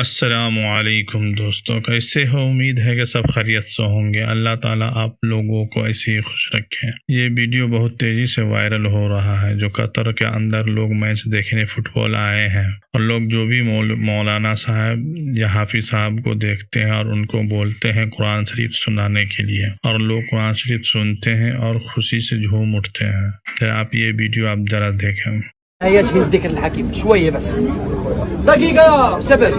अस्सलामुअलैकुम दोस्तों, कैसे हो? उम्मीद है कि सब खैरियत से होंगे। अल्लाह ताला आप लोगों को ऐसे ही खुश रखें। ये वीडियो बहुत तेज़ी से वायरल हो रहा है। जो कतर के अंदर लोग मैच देखने फुटबॉल आए हैं और लोग जो भी मौलाना साहब या हाफिज साहब को देखते हैं और उनको बोलते हैं कुरान शरीफ सुनाने के लिए, और लोग कुरान शरीफ सुनते हैं और खुशी से झूम उठते हैं। तो आप ये वीडियो आप ज़रा देखें। آيات من الذكر الحكيم شوية بس دقيقة شباب.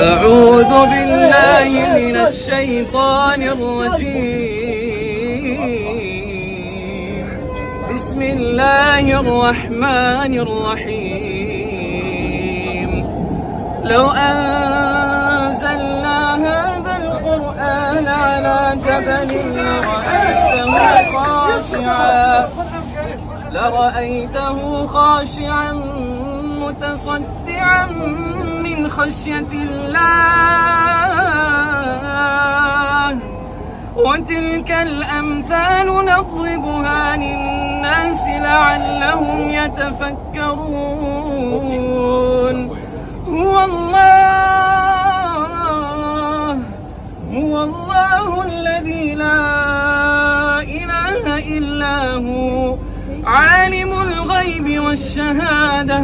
أعوذ بالله من الشيطان الرجيم. بسم الله الرحمن الرحيم. لو أنزلنا هذا القرآن على جبل لرأيته خاشعا متصدعا من خشية الله. وتلك الأمثال نضربها للناس لعلهم يتفكرون. هو الله الذي لا إله إلا هو عالم الغيب والشهادة.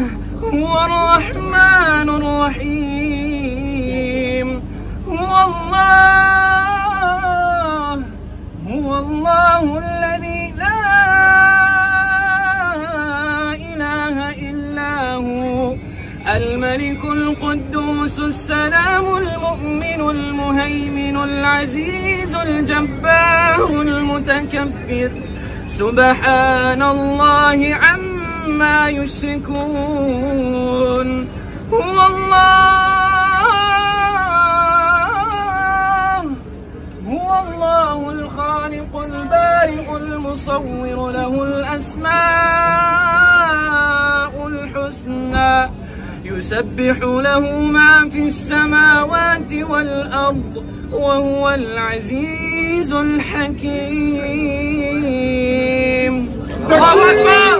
هو الرحمن الرحيم. هو الله الذي لا إله إلا هو الملك القدوس السلام المؤمن المهيمن العزيز الجبار المتكبر. سبحان الله عما يشركون. هو الله الخالق البارئ المصور له الأسماء الحسنى يسبح له ما في السماوات والأرض وهو العزيز الحكيم. الله أكبر.